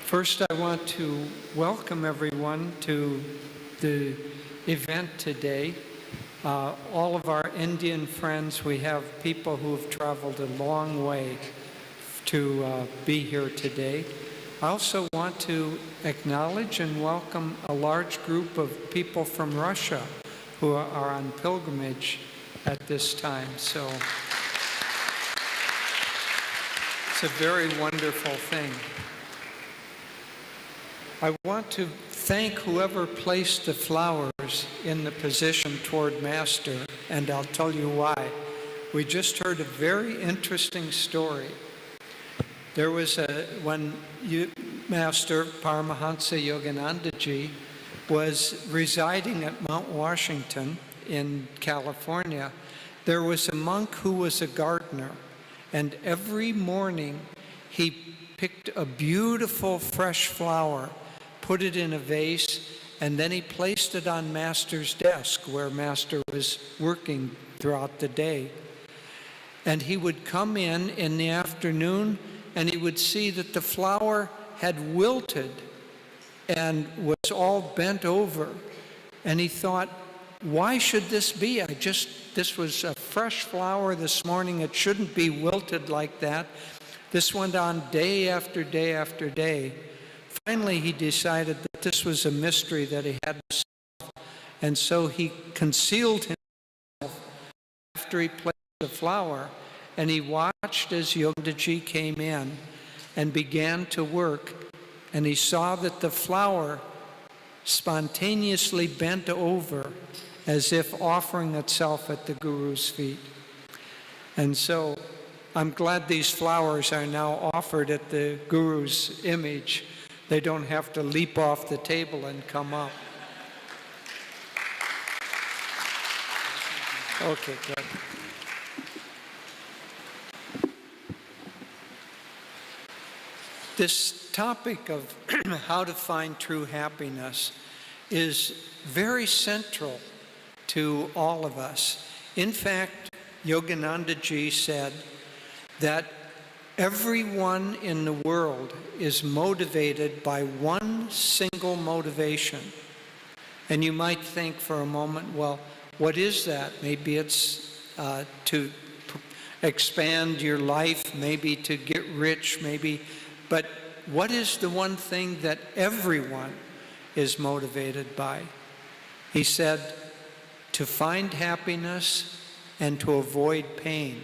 First, I want to welcome everyone to the event today. All of our Indian friends, we have people who have traveled a long way to be here today. I also want to acknowledge and welcome a large group of people from Russia who are on pilgrimage at this time. So it's a very wonderful thing. I want to thank whoever placed the flowers in the position toward Master, and I'll tell you why. We just heard a very interesting story. There was when Master Paramahansa Yoganandaji was residing at Mount Washington in California, there was a monk who was a gardener, and every morning he picked a beautiful fresh flower, put it in a vase, and then he placed it on Master's desk where Master was working throughout the day. And he would come in the afternoon, and he would see that the flower had wilted and was all bent over. And he thought, why should this be? This was a fresh flower this morning. It shouldn't be wilted like that. This went on day after day after day. Finally, he decided that this was a mystery that he had to solve, and so he concealed himself after he placed the flower, and he watched as Yoganandaji came in and began to work, and he saw that the flower spontaneously bent over as if offering itself at the Guru's feet. And so I'm glad these flowers are now offered at the Guru's image. They don't have to leap off the table and come up. Okay, good. This topic of how to find true happiness is very central to all of us. In fact, Yoganandaji said that everyone in the world is motivated by one single motivation. And you might think for a moment, well, what is that? Maybe it's to expand your life, maybe to get rich, maybe. But what is the one thing that everyone is motivated by? He said, to find happiness and to avoid pain.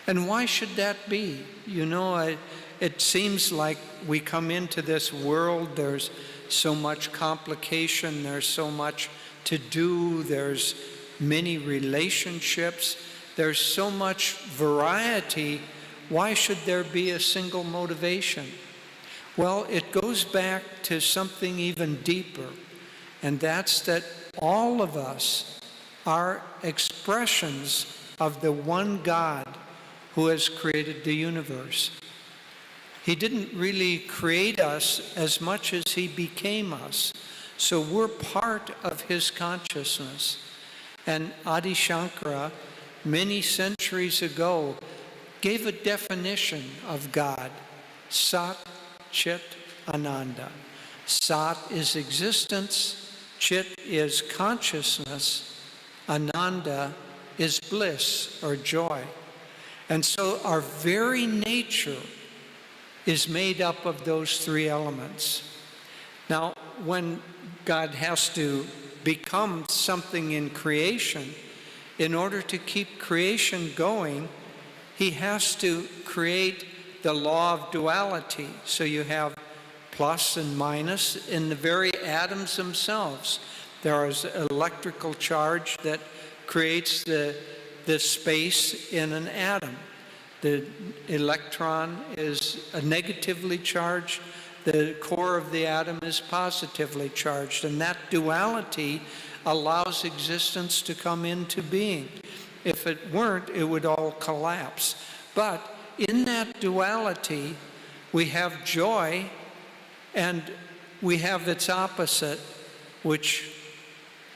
And why should that be? You know, it seems like we come into this world, there's so much complication, there's so much to do, there's many relationships, there's so much variety. Why should there be a single motivation? Well, it goes back to something even deeper, and that's that all of us are expressions of the one God who has created the universe. He didn't really create us as much as he became us. So we're part of his consciousness. And Adi Shankara, many centuries ago, gave a definition of God. Sat, Chit, Ananda. Sat is existence, Chit is consciousness, Ananda is bliss or joy. And so our very nature is made up of those three elements. Now, when God has to become something in creation, in order to keep creation going, he has to create the law of duality. So you have plus and minus in the very atoms themselves. There is electrical charge that creates the space in an atom. The electron is negatively charged, the core of the atom is positively charged, and that duality allows existence to come into being. If it weren't, it would all collapse. But in that duality, we have joy, and we have its opposite, which,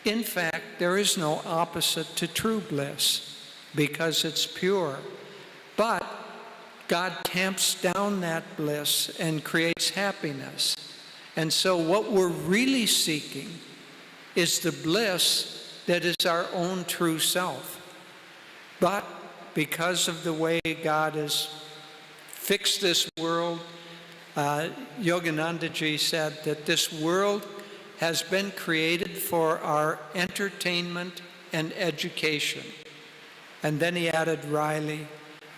in fact, there is no opposite to true bliss, because it's pure. But God tamps down that bliss and creates happiness. And so what we're really seeking is the bliss that is our own true self. But because of the way God has fixed this world, Yoganandaji said that this world has been created for our entertainment and education. And then he added wryly,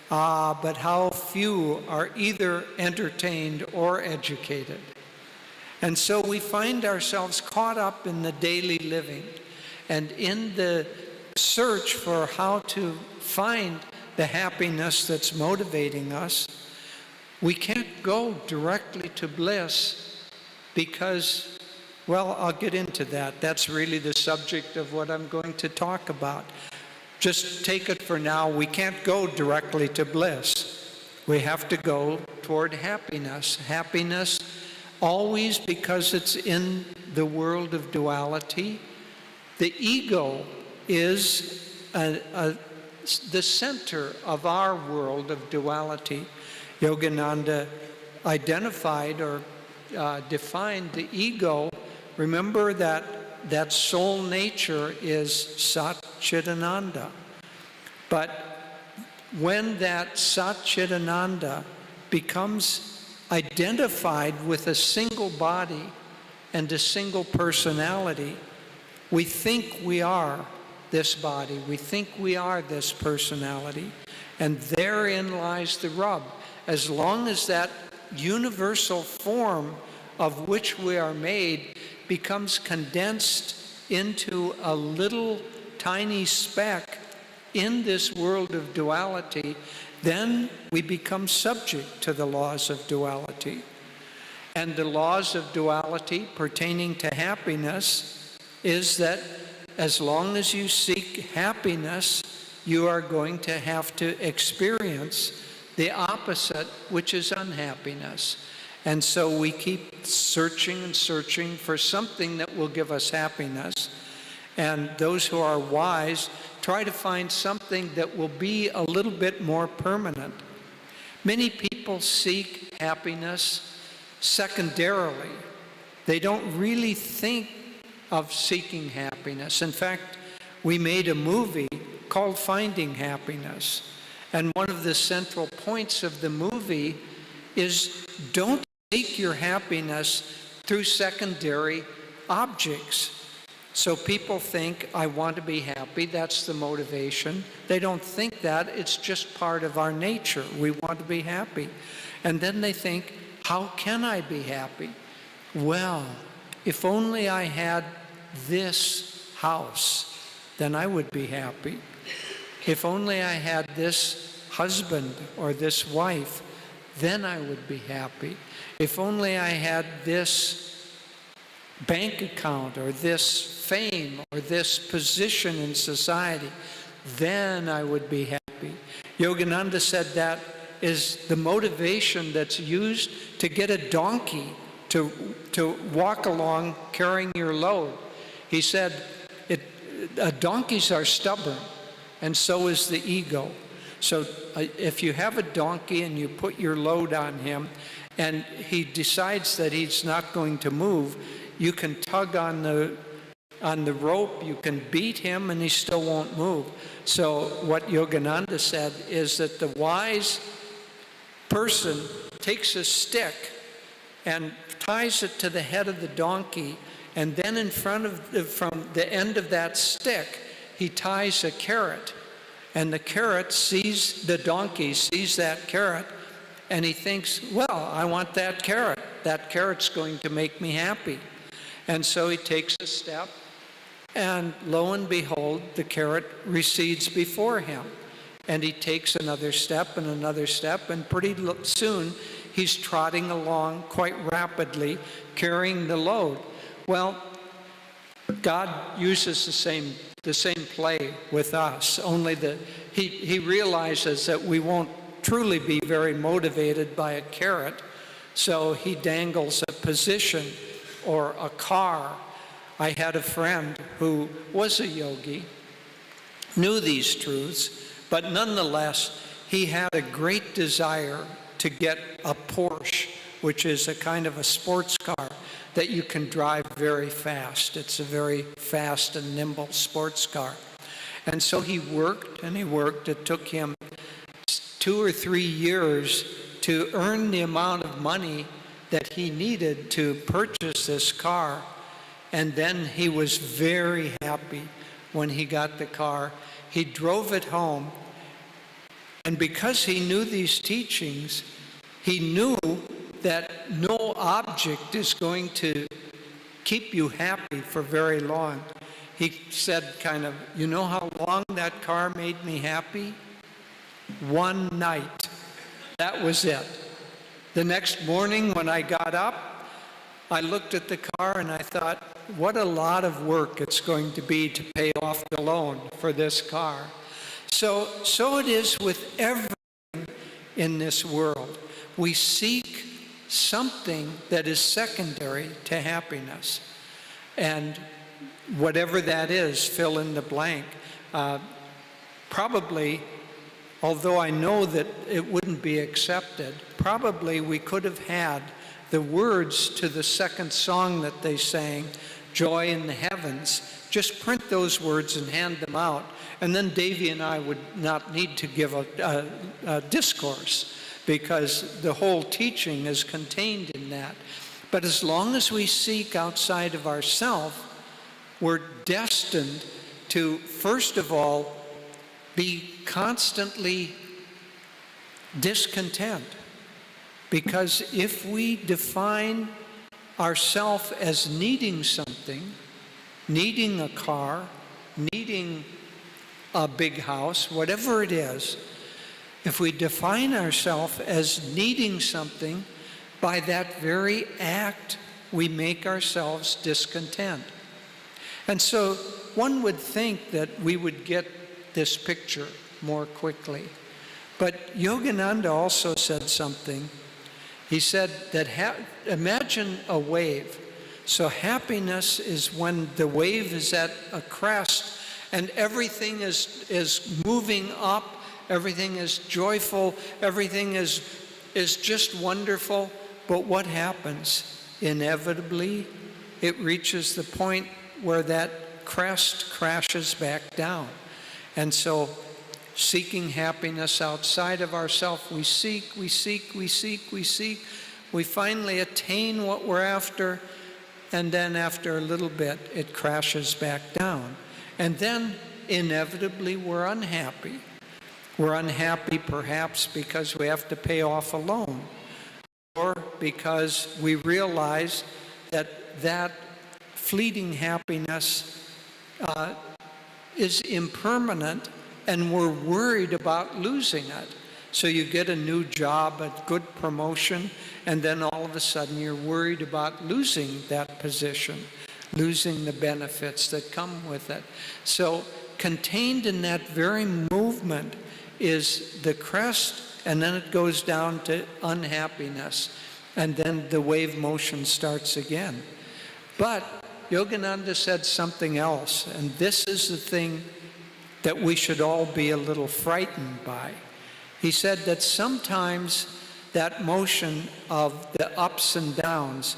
but how few are either entertained or educated. And so we find ourselves caught up in the daily living and in the search for how to find the happiness that's motivating us. We can't go directly to bliss because, well, I'll get into that. That's really the subject of what I'm going to talk about. Just take it for now. We can't go directly to bliss. We have to go toward happiness. Happiness always, because it's in the world of duality. The ego is the center of our world of duality. Yogananda identified or defined the ego. Remember that soul nature is Sat Chidananda. But when that Sat Chidananda becomes identified with a single body and a single personality, we think we are this body, we think we are this personality, and therein lies the rub. As long as that universal form of which we are made becomes condensed into a little tiny speck in this world of duality, then we become subject to the laws of duality. And the laws of duality pertaining to happiness is that as long as you seek happiness, you are going to have to experience the opposite, which is unhappiness. And so we keep searching and searching for something that will give us happiness. And those who are wise try to find something that will be a little bit more permanent. Many people seek happiness secondarily. They don't really think of seeking happiness. In fact, we made a movie called Finding Happiness. And one of the central points of the movie is don't seek your happiness through secondary objects. So people think, I want to be happy, that's the motivation. They don't think that, it's just part of our nature. We want to be happy. And then they think, how can I be happy? Well, if only I had this house, then I would be happy. If only I had this husband or this wife, then I would be happy. If only I had this bank account or this fame or this position in society, then I would be happy. Yogananda said that is the motivation that's used to get a donkey to walk along carrying your load. He said, donkeys are stubborn, and so is the ego. So if you have a donkey and you put your load on him, and he decides that he's not going to move, you can tug on the rope, you can beat him, and he still won't move. So what Yogananda said is that the wise person takes a stick and ties it to the head of the donkey, and then in front of from the end of that stick, he ties a carrot. And the carrot sees, the donkey sees that carrot, and he thinks, well, I want that carrot. That carrot's going to make me happy. And so he takes a step, and lo and behold, the carrot recedes before him. And he takes another step, and pretty soon he's trotting along quite rapidly, carrying the load. Well, God uses the same play with us, only that he realizes that we won't truly be very motivated by a carrot, so he dangles a position or a car. I had a friend who was a yogi, knew these truths, but nonetheless, he had a great desire to get a Porsche, which is a kind of a sports car that you can drive very fast. It's a very fast and nimble sports car. And so he worked and he worked. It took him 2 or 3 years to earn the amount of money that he needed to purchase this car. And then he was very happy when he got the car. He drove it home. And because he knew these teachings, he knew that no object is going to keep you happy for very long. He said kind of, you know how long that car made me happy? One night. That was it. The next morning when I got up, I looked at the car and I thought, what a lot of work it's going to be to pay off the loan for this car. So it is with everything in this world. We seek something that is secondary to happiness. And whatever that is, fill in the blank. Probably, although I know that it wouldn't be accepted, probably we could have had the words to the second song that they sang, Joy in the Heavens, just print those words and hand them out. And then Devi and I would not need to give a discourse, because the whole teaching is contained in that. But as long as we seek outside of ourselves, we're destined to, first of all, be constantly discontent. Because if we define ourselves as needing something, needing a car, needing a big house, whatever it is, if we define ourselves as needing something, by that very act, we make ourselves discontent. And so one would think that we would get this picture more quickly. But Yogananda also said something. He said that imagine a wave. So happiness is when the wave is at a crest and everything is moving up, everything is joyful, everything is just wonderful. But what happens? Inevitably, it reaches the point where that crest crashes back down. And so, seeking happiness outside of ourselves, we seek, we finally attain what we're after, and then after a little bit, it crashes back down. And then, inevitably, we're unhappy. We're unhappy perhaps because we have to pay off a loan, or because we realize that that fleeting happiness is impermanent, and we're worried about losing it. So you get a new job, a good promotion, and then all of a sudden you're worried about losing that position, losing the benefits that come with it. So contained in that very movement is the crest, and then it goes down to unhappiness, and then the wave motion starts again. But Yogananda said something else, and this is the thing that we should all be a little frightened by. He said that sometimes that motion of the ups and downs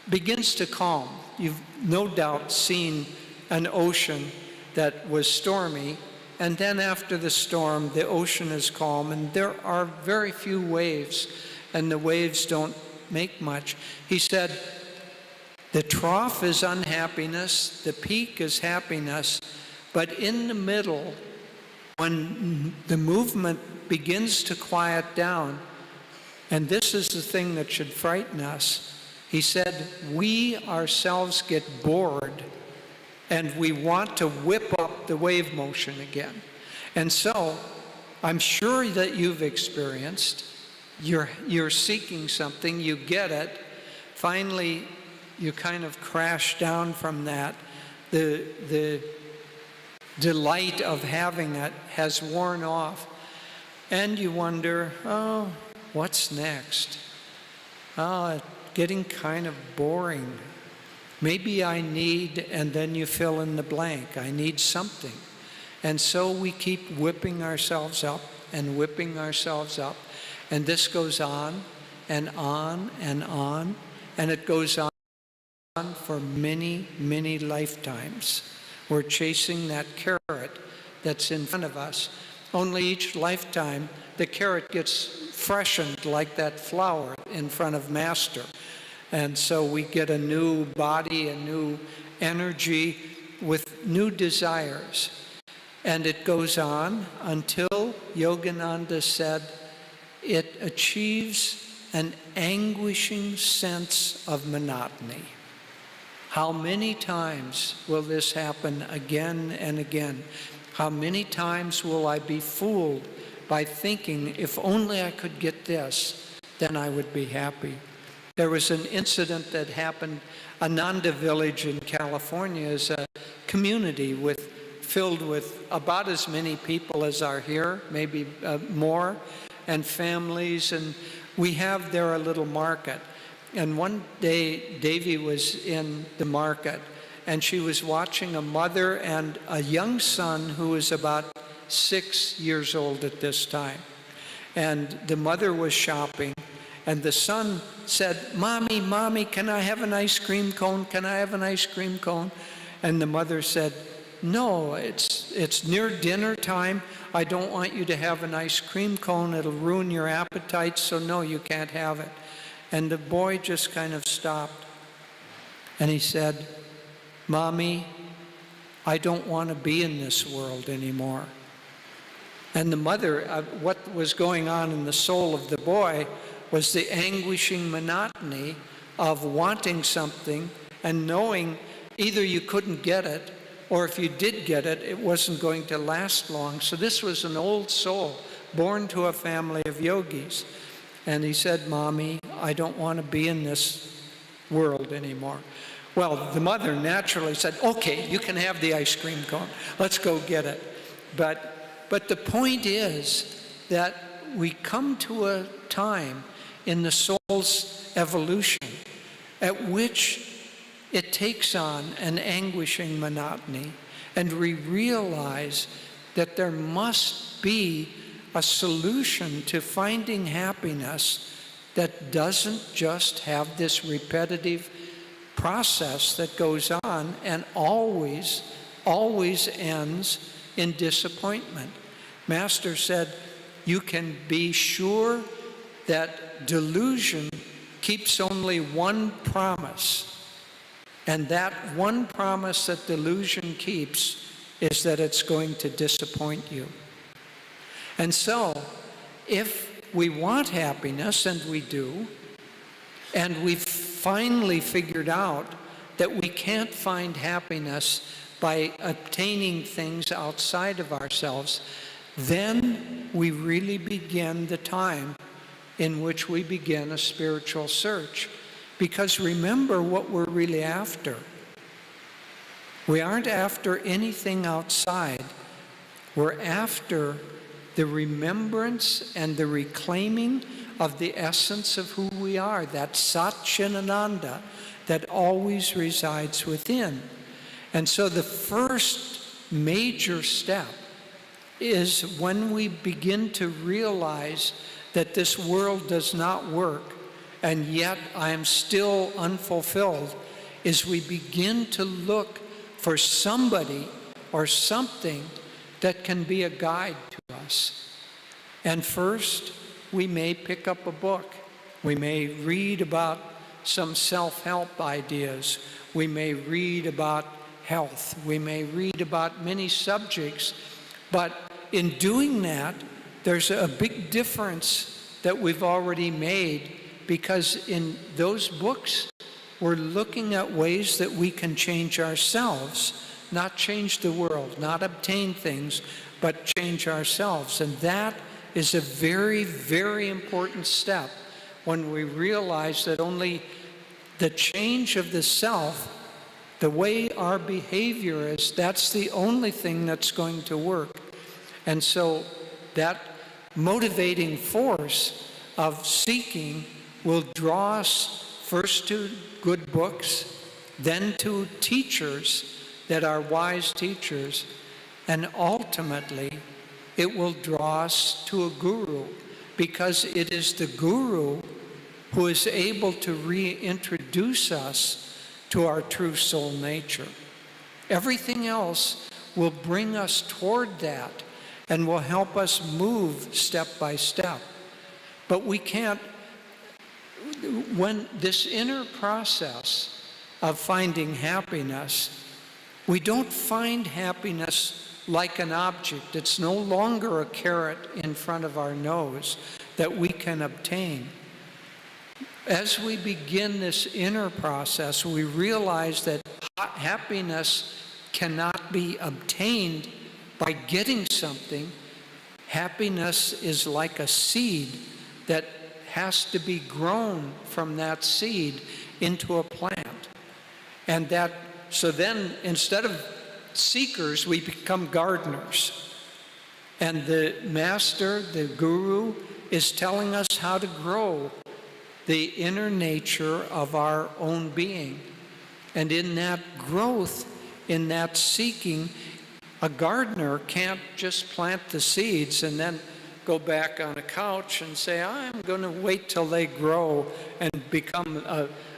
begins to calm. You've no doubt seen an ocean that was stormy, and then after the storm, the ocean is calm, and there are very few waves, and the waves don't make much. He said, the trough is unhappiness, the peak is happiness, but in the middle, when the movement begins to quiet down, and this is the thing that should frighten us, he said, we ourselves get bored and we want to whip up the wave motion again. And so, I'm sure that you've experienced, you're seeking something, you get it, finally you kind of crash down from that. The delight of having it has worn off, and you wonder, oh, what's next? Oh, getting kind of boring. Maybe I need, and then you fill in the blank. I need something. And so we keep whipping ourselves up and whipping ourselves up. And this goes on and on and on, and it goes on for many, many lifetimes. We're chasing that carrot that's in front of us. Only each lifetime, the carrot gets freshened like that flower in front of Master. And so we get a new body, a new energy with new desires. And it goes on until Yogananda said, it achieves an anguishing sense of monotony. How many times will this happen again and again? How many times will I be fooled by thinking, if only I could get this, then I would be happy? There was an incident that happened. Ananda Village in California is a community filled with about as many people as are here, maybe more, and families, and we have there a little market. And one day, Devi was in the market, and she was watching a mother and a young son who was about 6 years old at this time. And the mother was shopping, and the son said, "Mommy, Mommy, can I have an ice cream cone? Can I have an ice cream cone?" And the mother said, "No, it's near dinner time. I don't want you to have an ice cream cone. It'll ruin your appetite, so no, you can't have it." And the boy just kind of stopped. And he said, "Mommy, I don't want to be in this world anymore." And the mother, what was going on in the soul of the boy was the anguishing monotony of wanting something and knowing either you couldn't get it, or if you did get it, it wasn't going to last long. So this was an old soul born to a family of yogis. And he said, "Mommy, I don't want to be in this world anymore." Well, the mother naturally said, "Okay, you can have the ice cream cone. Let's go get it." But the point is that we come to a time in the soul's evolution at which it takes on an anguishing monotony, and we realize that there must be a solution to finding happiness that doesn't just have this repetitive process that goes on and always ends in disappointment. Master said, you can be sure that delusion keeps only one promise. And that one promise that delusion keeps is that it's going to disappoint you. And so, if we want happiness, and we do, and we've finally figured out that we can't find happiness by obtaining things outside of ourselves, then we really begin the time in which we begin a spiritual search. Because remember what we're really after. We aren't after anything outside. We're after the remembrance and the reclaiming of the essence of who we are, that Satchitananda that always resides within. And so the first major step is when we begin to realize that this world does not work, and yet I am still unfulfilled, is we begin to look for somebody or something that can be a guide to us. And first, we may pick up a book. We may read about some self-help ideas. We may read about health. We may read about many subjects. But in doing that, there's a big difference that we've already made, because in those books, we're looking at ways that we can change ourselves, not change the world, not obtain things, but change ourselves. And that is a very, very important step when we realize that only the change of the self, the way our behavior is, that's the only thing that's going to work. And so that motivating force of seeking will draw us first to good books, then to teachers that are wise teachers, and ultimately it will draw us to a guru, because it is the guru who is able to reintroduce us to our true soul nature. Everything else will bring us toward that and will help us move step by step. But we can't, when this inner process of finding happiness, we don't find happiness like an object. It's no longer a carrot in front of our nose that we can obtain. As we begin this inner process, we realize that happiness cannot be obtained by getting something. Happiness is like a seed that has to be grown from that seed into a plant. And that, so then instead of seekers, we become gardeners. And the master, the guru, is telling us how to grow the inner nature of our own being. And in that growth, in that seeking, a gardener can't just plant the seeds and then go back on a couch and say, I'm going to wait till they grow and become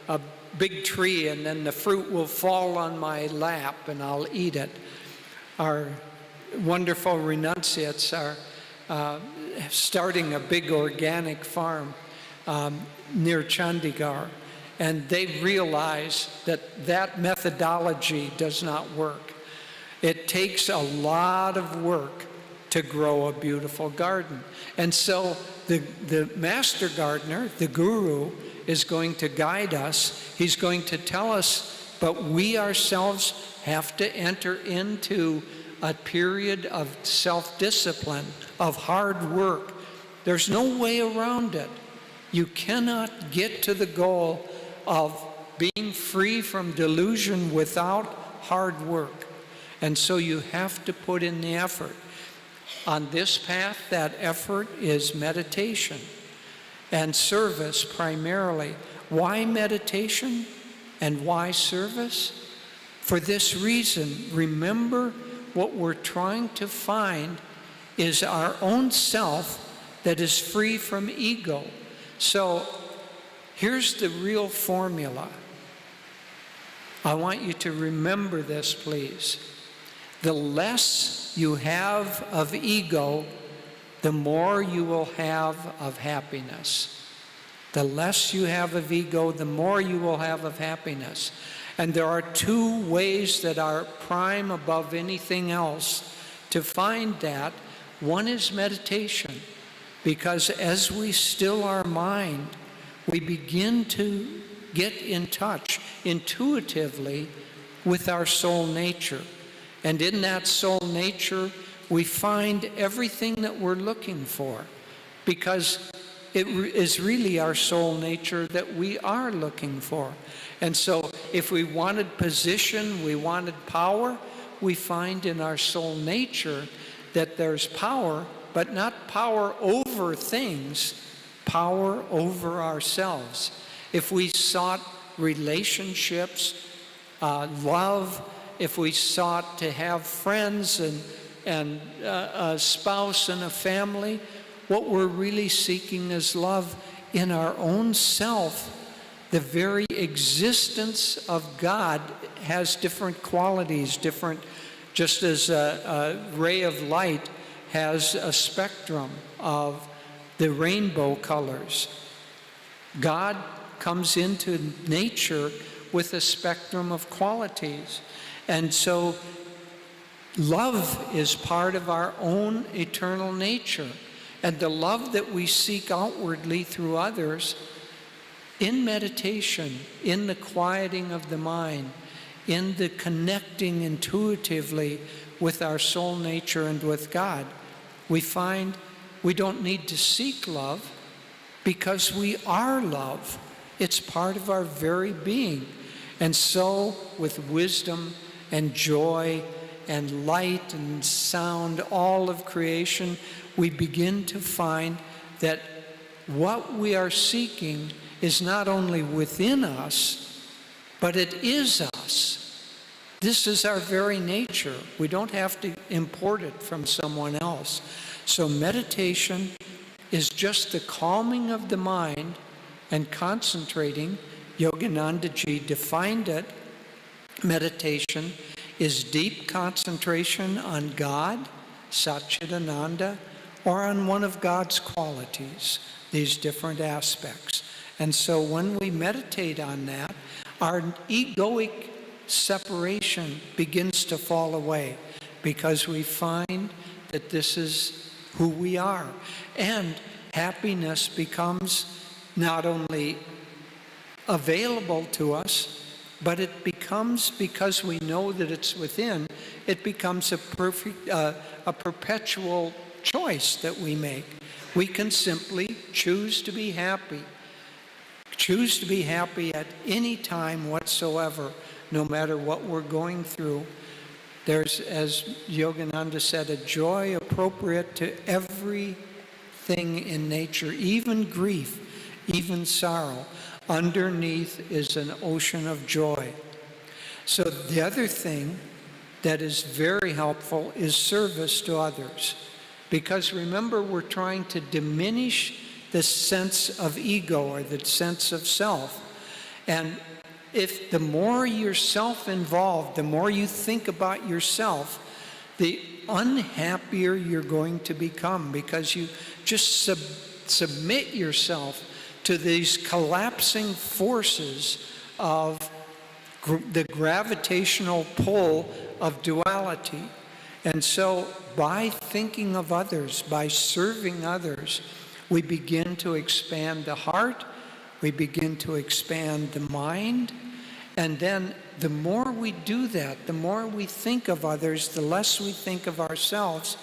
a big tree, and then the fruit will fall on my lap and I'll eat it. Our wonderful renunciates are starting a big organic farm near Chandigarh, and they realize that that methodology does not work. It takes a lot of work to grow a beautiful garden. And so the master gardener, the guru, is going to guide us. He's going to tell us, but we ourselves have to enter into a period of self-discipline, of hard work. There's no way around it. You cannot get to the goal of being free from delusion without hard work. And so you have to put in the effort. On this path, that effort is meditation and service primarily. Why meditation and why service? For this reason, remember, what we're trying to find is our own self that is free from ego. So here's the real formula. I want you to remember this, please. The less you have of ego, the more you will have of happiness. The less you have of ego, the more you will have of happiness. And there are two ways that are prime above anything else to find that. One is meditation, because as we still our mind, we begin to get in touch intuitively with our soul nature. And in that soul nature, we find everything that we're looking for, because it is really our soul nature that we are looking for. And so if we wanted position, we wanted power, we find in our soul nature that there's power, but not power over things, power over ourselves. If we sought relationships, love, if we sought to have friends and a spouse and a family, what we're really seeking is love in our own self. The very existence of God has different qualities, different, just as a ray of light has a spectrum of the rainbow colors. God comes into nature with a spectrum of qualities. And so love is part of our own eternal nature. And the love that we seek outwardly through others, in meditation, in the quieting of the mind, in the connecting intuitively with our soul nature and with God, we find we don't need to seek love, because we are love. It's part of our very being. And so with wisdom and joy and light and sound, all of creation, we begin to find that what we are seeking is not only within us, but it is us. This is our very nature. We don't have to import it from someone else. So meditation is just the calming of the mind and concentrating. Yoganandaji defined it. Meditation is deep concentration on God, Satchidananda, or on one of God's qualities, these different aspects. And so when we meditate on that, our egoic separation begins to fall away, because we find that this is who we are. And happiness becomes not only available to us, but it becomes, because we know that it's within, it becomes a perpetual choice that we make. We can simply choose to be happy. Choose to be happy at any time whatsoever, no matter what we're going through. There's, as Yogananda said, a joy appropriate to everything in nature, even grief, even sorrow. Underneath is an ocean of joy. So the other thing that is very helpful is service to others. Because remember, we're trying to diminish the sense of ego, or the sense of self. And if the more you're self-involved, the more you think about yourself, the unhappier you're going to become, because you just submit yourself to these collapsing forces of the gravitational pull of duality. And so by thinking of others, by serving others, we begin to expand the heart, we begin to expand the mind, and then the more we do that, the more we think of others, the less we think of ourselves,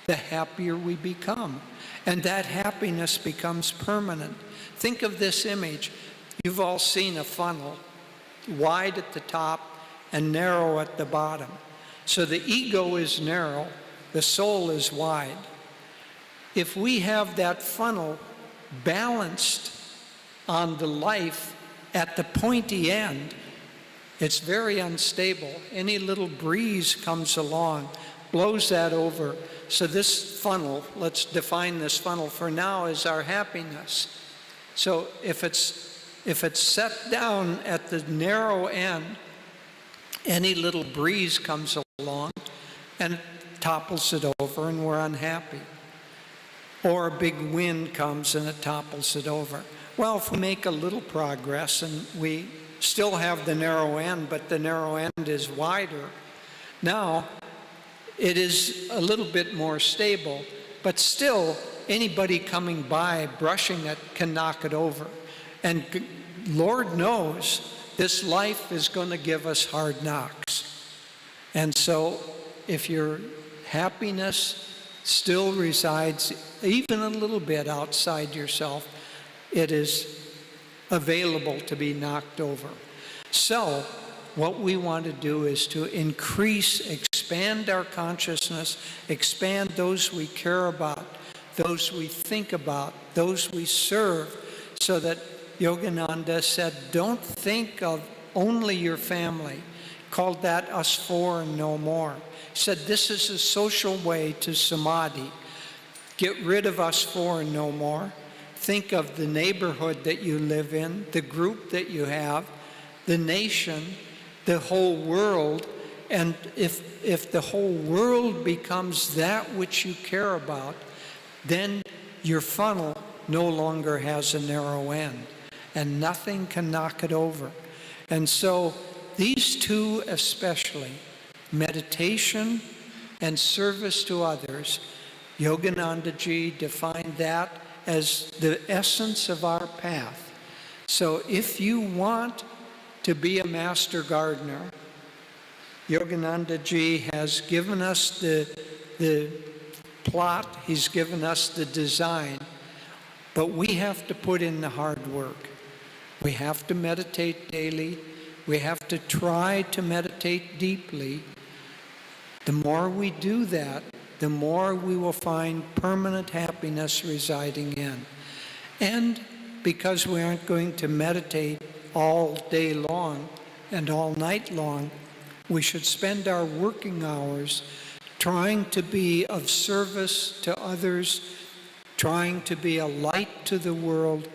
the happier we become. And that happiness becomes permanent. Think of this image. You've all seen a funnel, wide at the top and narrow at the bottom. So the ego is narrow, the soul is wide. If we have that funnel balanced on the life at the pointy end, it's very unstable. Any little breeze comes along, blows that over. So this funnel, let's define this funnel for now as our happiness. So if it's set down at the narrow end, any little breeze comes along and topples it over, and we're unhappy. Or a big wind comes and it topples it over. Well, if we make a little progress and we still have the narrow end, but the narrow end is wider, now it is a little bit more stable, but still anybody coming by brushing it can knock it over. And Lord knows this life is going to give us hard knocks. And so if your happiness still resides even a little bit outside yourself, it is available to be knocked over. So what we want to do is to expand our consciousness, expand those we care about, those we think about, those we serve, so that Yogananda said, don't think of only your family. Called that us four and no more. He said, this is a social way to samadhi. Get rid of us four and no more. Think of the neighborhood that you live in, the group that you have, the nation, the whole world. And if the whole world becomes that which you care about, then your funnel no longer has a narrow end, and nothing can knock it over. And so these two especially, meditation and service to others, Yoganandaji defined that as the essence of our path. So if you want to be a master gardener, Yoganandaji has given us the plot, he's given us the design, but we have to put in the hard work. We have to meditate daily. We have to try to meditate deeply. The more we do that, the more we will find permanent happiness residing in. And because we aren't going to meditate all day long and all night long, we should spend our working hours trying to be of service to others, trying to be a light to the world,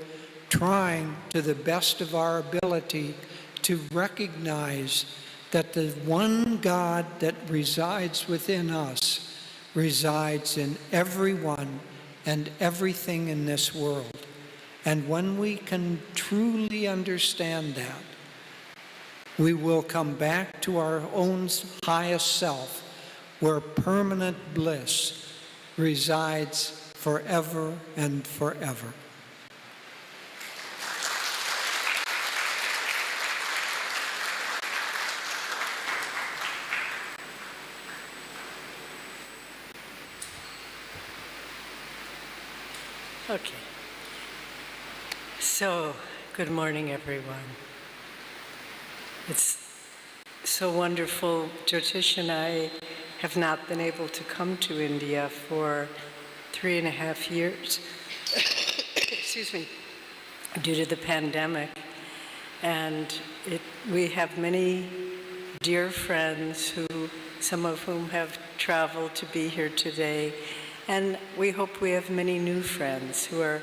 trying to the best of our ability to recognize that the one God that resides within us resides in everyone and everything in this world. And when we can truly understand that, we will come back to our own highest self, where permanent bliss resides forever and forever. Okay. So, good morning, everyone. It's so wonderful. Jyotish and I have not been able to come to India for 3.5 years, excuse me, due to the pandemic. And we have many dear friends some of whom have traveled to be here today. And we hope we have many new friends who are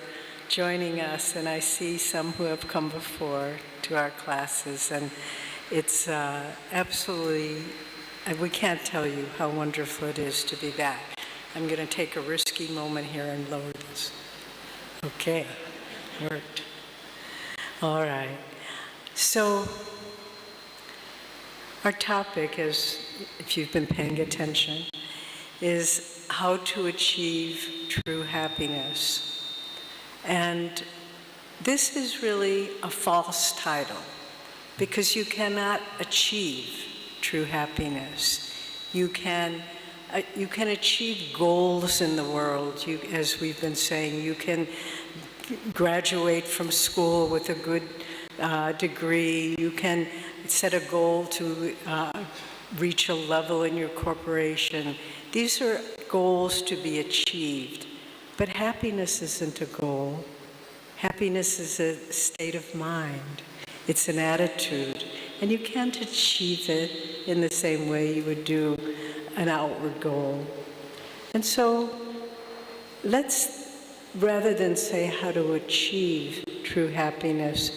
joining us, and I see some who have come before to our classes, and it's absolutely, we can't tell you how wonderful it is to be back. I'm going to take a risky moment here and lower this. Okay, worked. All right. So our topic is, if you've been paying attention, is how to achieve true happiness. And this is really a false title, because you cannot achieve true happiness. You can achieve goals in the world. As we've been saying, you can graduate from school with a good degree. You can set a goal to reach a level in your corporation. These are goals to be achieved. But happiness isn't a goal. Happiness is a state of mind. It's an attitude. And you can't achieve it in the same way you would do an outward goal. And so rather than say how to achieve true happiness,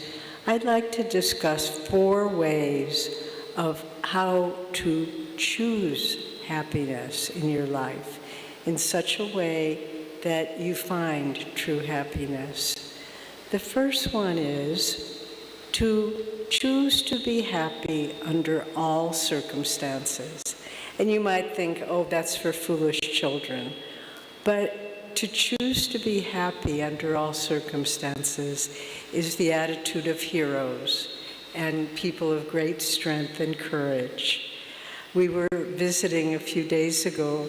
I'd like to discuss 4 ways of how to choose happiness in your life in such a way that you find true happiness. The first one is to choose to be happy under all circumstances. And you might think, oh, that's for foolish children. But to choose to be happy under all circumstances is the attitude of heroes and people of great strength and courage. We were visiting a few days ago.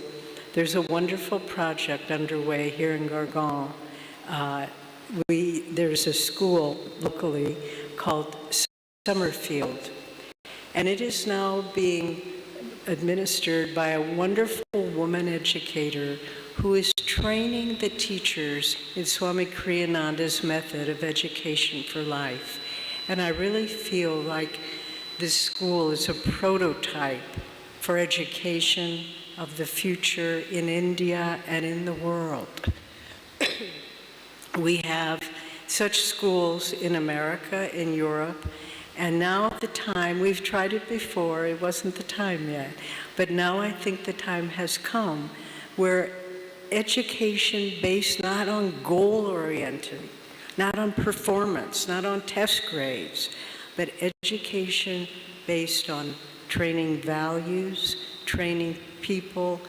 There's a wonderful project underway here in Gurgaon. There's a school locally called Summerfield, and it is now being administered by a wonderful woman educator who is training the teachers in Swami Kriyananda's method of education for life. And I really feel like this school is a prototype for education of the future in India and in the world. We have such schools in America, in Europe, and now the time, we've tried it before, it wasn't the time yet, but now I think the time has come where education based not on goal-oriented, not on performance, not on test grades, but education based on training values, training people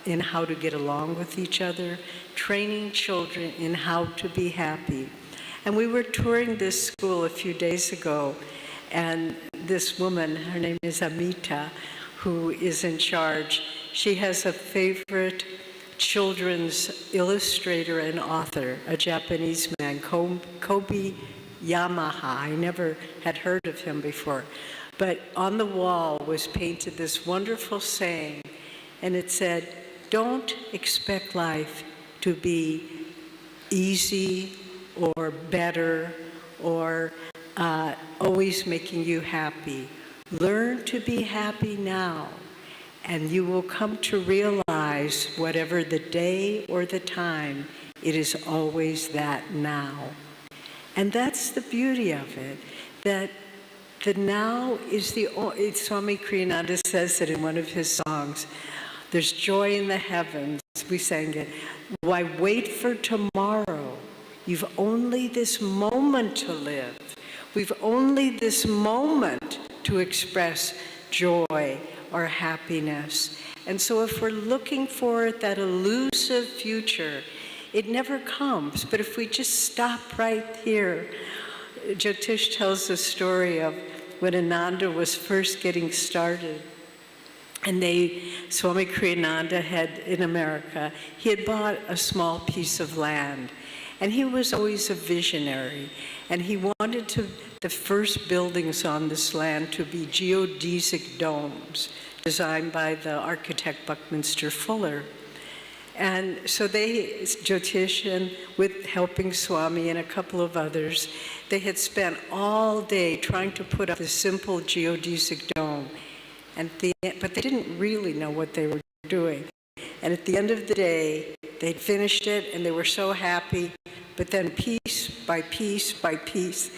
in how to get along with each other, training children in how to be happy. And we were touring this school a few days ago, and this woman, her name is Amita, who is in charge, she has a favorite children's illustrator and author, a Japanese man, Kobe Yamaha. I never had heard of him before. But on the wall was painted this wonderful saying, and it said, "Don't expect life to be easy or better or always making you happy. Learn to be happy now And you will come to realize, whatever the day or the time, it is always that now. And that's the beauty of it, that the now is Swami Kriyananda says it in one of his songs, there's joy in the heavens, we sang it. Why wait for tomorrow? You've only this moment to live. We've only this moment to express joy or happiness. And so if we're looking for that elusive future, it never comes. But if we just stop right here, Jyotish tells the story of when Ananda was first getting started. And Swami Kriyananda had, in America, he had bought a small piece of land. And he was always a visionary. And he wanted the first buildings on this land to be geodesic domes, designed by the architect Buckminster Fuller. And so Jyotish, and with helping Swami and a couple of others, they had spent all day trying to put up a simple geodesic dome. But they didn't really know what they were doing. And at the end of the day, they'd finished it, and they were so happy. But then piece by piece by piece,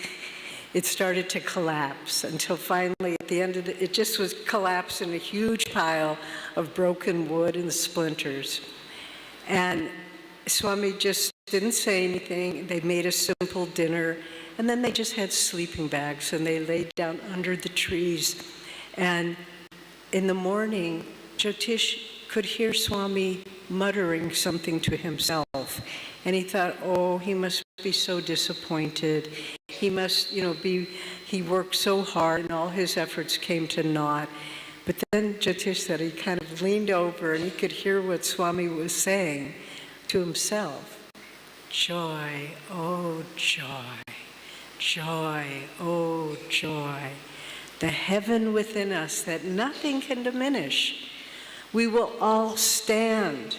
it started to collapse until finally, at the end of it just was collapsed in a huge pile of broken wood and splinters. And Swami just didn't say anything. They made a simple dinner, and then they just had sleeping bags, and they laid down under the trees. And in the morning, Jyotish could hear Swami muttering something to himself. And he thought, oh, he must be so disappointed. He must, he worked so hard and all his efforts came to naught. But then Jyotish said he kind of leaned over and he could hear what Swami was saying to himself. Joy, oh joy, joy, oh joy. The heaven within us that nothing can diminish. We will all stand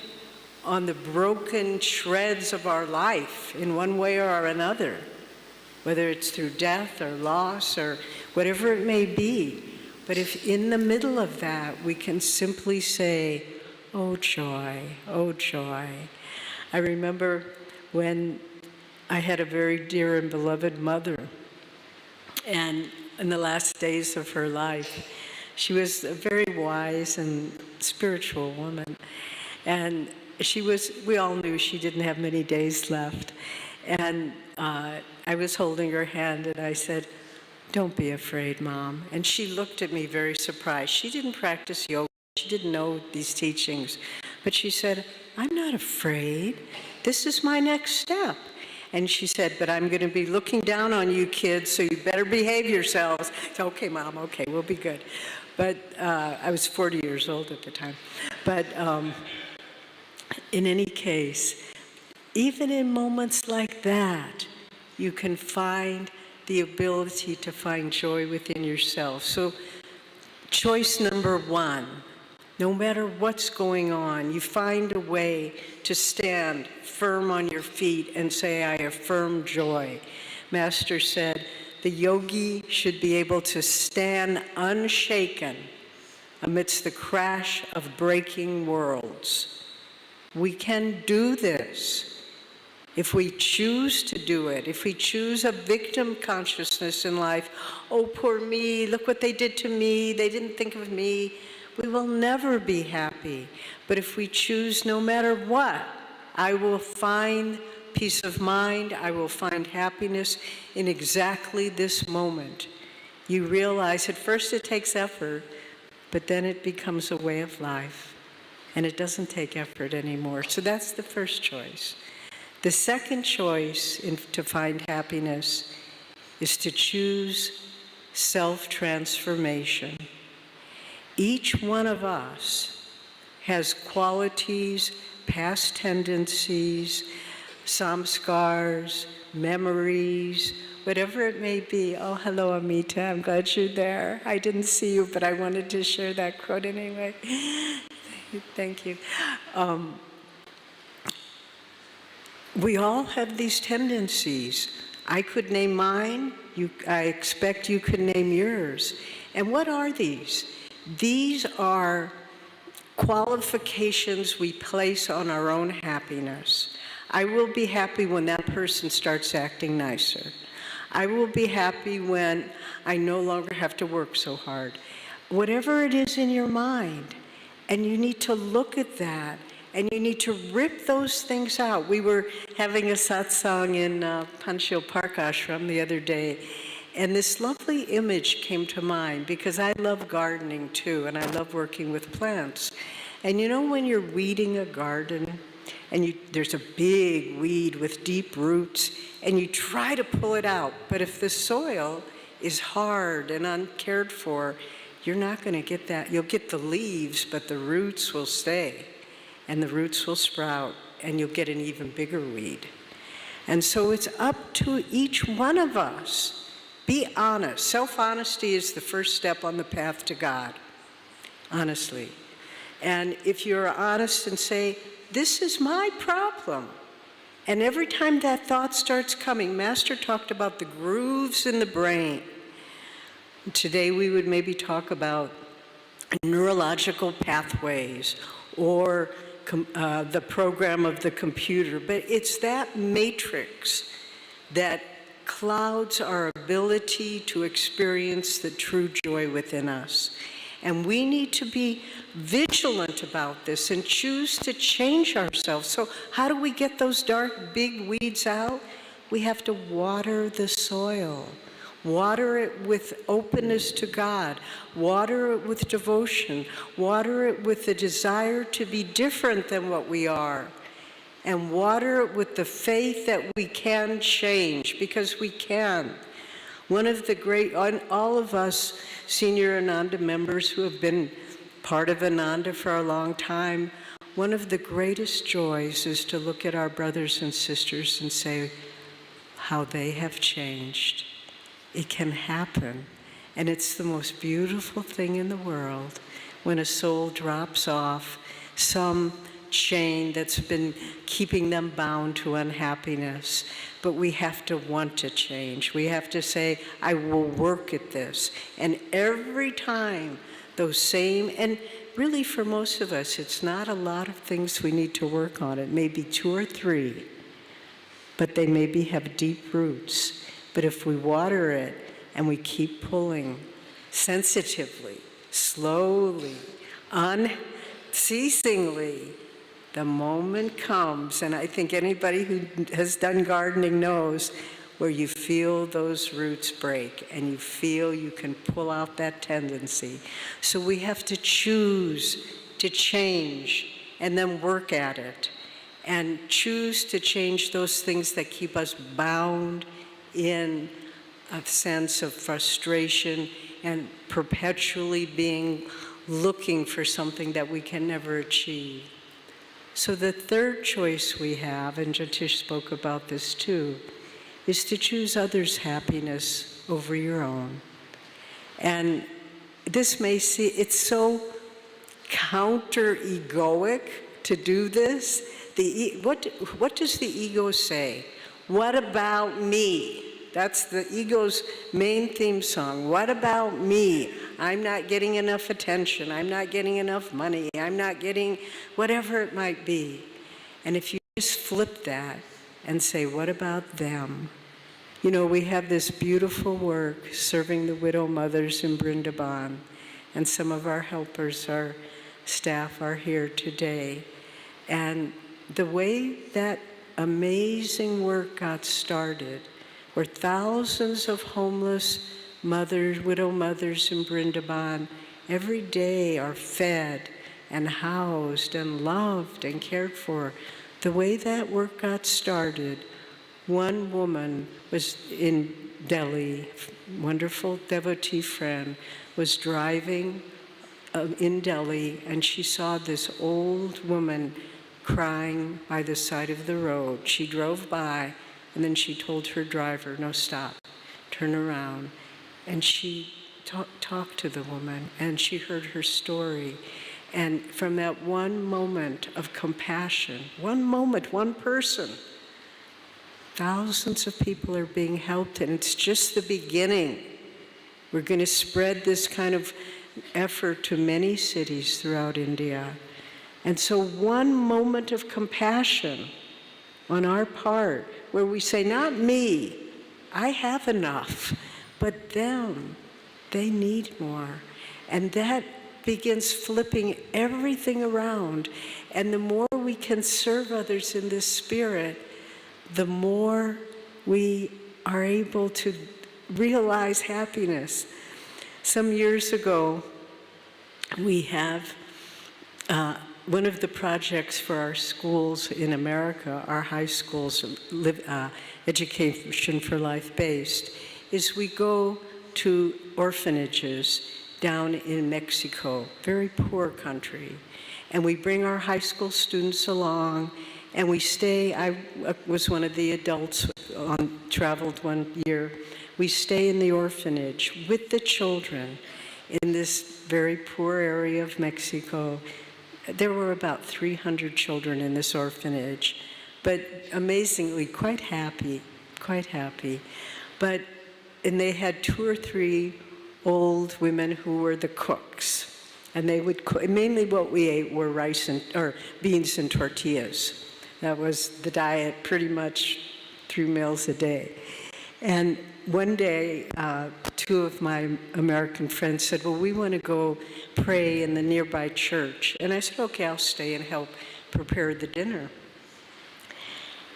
on the broken shreds of our life in one way or another, whether it's through death or loss or whatever it may be. But if in the middle of that we can simply say, oh joy, oh joy. I remember when I had a very dear and beloved mother, and in the last days of her life, she was a very wise and spiritual woman. And we all knew she didn't have many days left. And I was holding her hand and I said, don't be afraid, Mom. And she looked at me very surprised. She didn't practice yoga. She didn't know these teachings. But she said, I'm not afraid. This is my next step. And she said, but I'm going to be looking down on you kids, so you better behave yourselves. I said, okay, Mom, okay, we'll be good. But I was 40 years old at the time. But in any case, even in moments like that, you can find the ability to find joy within yourself. So choice number one, no matter what's going on, you find a way to stand firm on your feet and say, I affirm joy. Master said, the yogi should be able to stand unshaken amidst the crash of breaking worlds. We can do this if we choose to do it, if we choose a victim consciousness in life. Oh, poor me, look what they did to me, they didn't think of me. We will never be happy. But if we choose, no matter what, I will find peace of mind, I will find happiness in exactly this moment. You realize at first it takes effort, but then it becomes a way of life, and it doesn't take effort anymore. So that's the first choice. The second choice to find happiness is to choose self-transformation. Each one of us has qualities, past tendencies, samskars, memories, whatever it may be. Oh, hello, Amita. I'm glad you're there. I didn't see you, but I wanted to share that quote anyway. Thank you. We all have these tendencies. I could name mine. I expect you could name yours. And what are these? These are qualifications we place on our own happiness. I will be happy when that person starts acting nicer. I will be happy when I no longer have to work so hard. Whatever it is in your mind, and you need to look at that, and you need to rip those things out. We were having a satsang in Panchil Park Ashram the other day, and this lovely image came to mind because I love gardening too, and I love working with plants. And you know when you're weeding a garden, and there's a big weed with deep roots, and you try to pull it out, but if the soil is hard and uncared for, you're not going to get that. You'll get the leaves, but the roots will stay, and the roots will sprout, and you'll get an even bigger weed. And so it's up to each one of us. Be honest. Self-honesty is the first step on the path to God, honestly. And if you're honest and say, this is my problem. And every time that thought starts coming, Master talked about the grooves in the brain. Today we would maybe talk about neurological pathways or the program of the computer, but it's that matrix that clouds our ability to experience the true joy within us. And we need to be vigilant about this and choose to change ourselves. So how do we get those dark, big weeds out? We have to water the soil. Water it with openness to God. Water it with devotion. Water it with the desire to be different than what we are. And water it with the faith that we can change, because we can. One of the great, all of us senior Ananda members who have been part of Ananda for a long time, one of the greatest joys is to look at our brothers and sisters and say how they have changed. It can happen. And it's the most beautiful thing in the world when a soul drops off some chain that's been keeping them bound to unhappiness. But we have to want to change. We have to say, I will work at this. And every time those same, and really for most of us, it's not a lot of things we need to work on. It may be 2 or 3, but they maybe have deep roots. But if we water it and we keep pulling sensitively, slowly, unceasingly, the moment comes, and I think anybody who has done gardening knows, where you feel those roots break and you feel you can pull out that tendency. So we have to choose to change and then work at it, and choose to change those things that keep us bound in a sense of frustration and perpetually looking for something that we can never achieve. So the third choice we have, and Jyotish spoke about this too, is to choose others' happiness over your own. And this may seem, it's so counter-egoic to do this. What does the ego say? What about me? That's the ego's main theme song. What about me? I'm not getting enough attention. I'm not getting enough money. I'm not getting whatever it might be. And if you just flip that and say, what about them? You know, we have this beautiful work serving the widow mothers in Vrindavan, and some of our helpers, our staff, are here today. And the way that amazing work got started, where thousands of homeless mothers, widow mothers in Vrindavan every day are fed and housed and loved and cared for. The way that work got started, one woman was in Delhi, wonderful devotee friend, was driving in Delhi, and she saw this old woman crying by the side of the road. She drove by, and then she told her driver, no, stop, turn around. And she talked to the woman, and she heard her story. And from that one moment of compassion, one moment, one person, thousands of people are being helped, and it's just the beginning. We're going to spread this kind of effort to many cities throughout India. And so one moment of compassion on our part, where we say, not me, I have enough, but them, they need more. And that begins flipping everything around. And the more we can serve others in this spirit, the more we are able to realize happiness. Some years ago, we have one of the projects for our schools in America, our high schools, Education for Life based, is we go to orphanages down in Mexico, very poor country. And we bring our high school students along, and we stay. I was one of the adults traveled one year. We stay in the orphanage with the children in this very poor area of Mexico. There were about 300 children in this orphanage, but amazingly quite happy. And they had 2 or 3 old women who were the cooks. And they would cook. Mainly what we ate were beans and tortillas. That was the diet pretty much 3 meals a day. And one day, 2 of my American friends said, well, we want to go pray in the nearby church. And I said, okay, I'll stay and help prepare the dinner.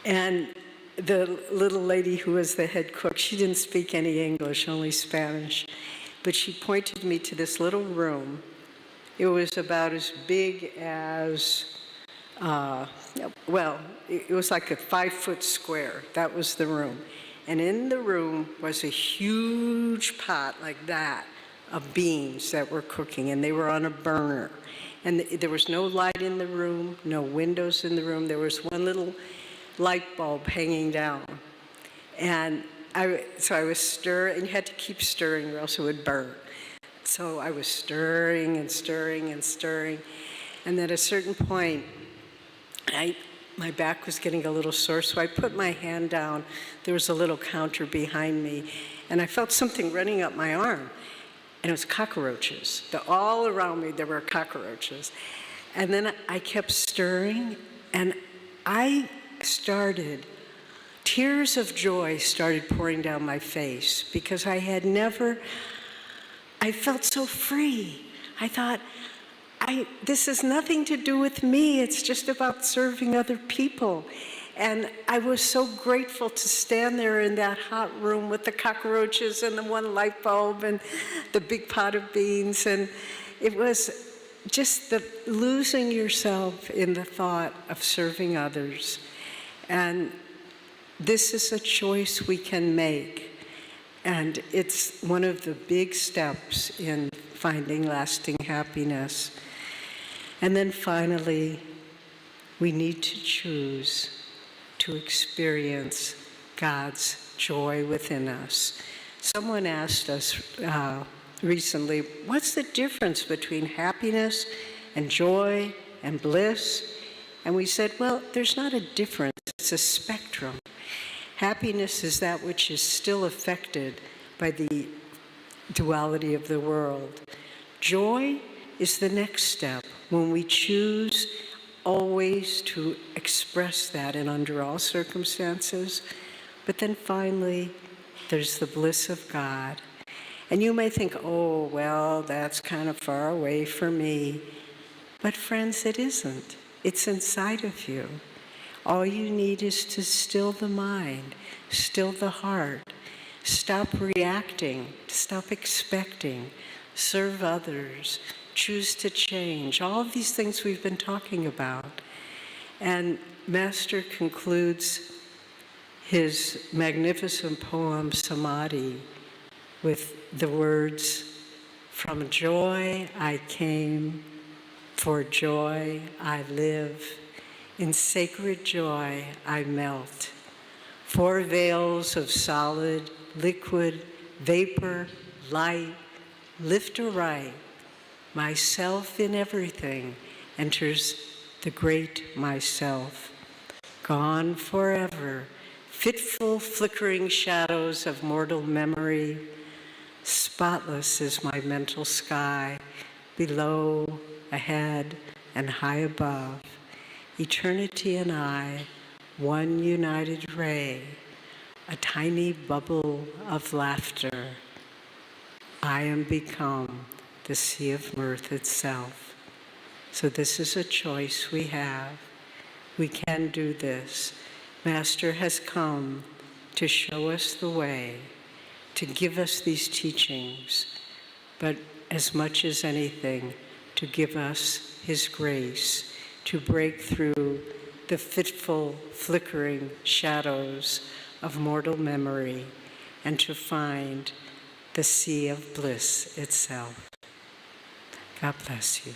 And the little lady who was the head cook, she didn't speak any English, only Spanish. But she pointed me to this little room. It was about as big as, it was like a 5-foot square. That was the room. And in the room was a huge pot like that of beans that were cooking, and they were on a burner. And there was no light in the room, no windows in the room. There was one little light bulb hanging down. And so I was stirring, and you had to keep stirring or else it would burn. So I was stirring and stirring and stirring. And at a certain point, my back was getting a little sore, so I put my hand down. There was a little counter behind me, and I felt something running up my arm. And it was cockroaches. All around me, there were cockroaches. And then I kept stirring, and tears of joy started pouring down my face, because I felt so free. I thought, this has nothing to do with me. It's just about serving other people. And I was so grateful to stand there in that hot room with the cockroaches and the one light bulb and the big pot of beans. And it was just losing yourself in the thought of serving others. And this is a choice we can make. And it's one of the big steps in finding lasting happiness. And then finally, we need to choose to experience God's joy within us. Someone asked us recently, what's the difference between happiness and joy and bliss? And we said, well, there's not a difference, it's a spectrum. Happiness is that which is still affected by the duality of the world. Joy is the next step, when we choose always to express that and under all circumstances. But then finally, there's the bliss of God. And you may think, oh, well, that's kind of far away for me. But friends, it isn't. It's inside of you. All you need is to still the mind, still the heart, stop reacting, stop expecting, serve others, choose to change, all of these things we've been talking about. And Master concludes his magnificent poem, Samadhi, with the words, "From joy I came, for joy I live. In sacred joy I melt. 4 veils of solid, liquid, vapor, light, lift aright. Myself in everything enters the great myself. Gone forever, fitful, flickering shadows of mortal memory. Spotless is my mental sky, below, ahead, and high above. Eternity and I, one united ray, a tiny bubble of laughter. I am become the sea of mirth itself. So this is a choice we have. We can do this. Master has come to show us the way, to give us these teachings, but as much as anything, to give us his grace, to break through the fitful, flickering shadows of mortal memory, and to find the sea of bliss itself. God bless you.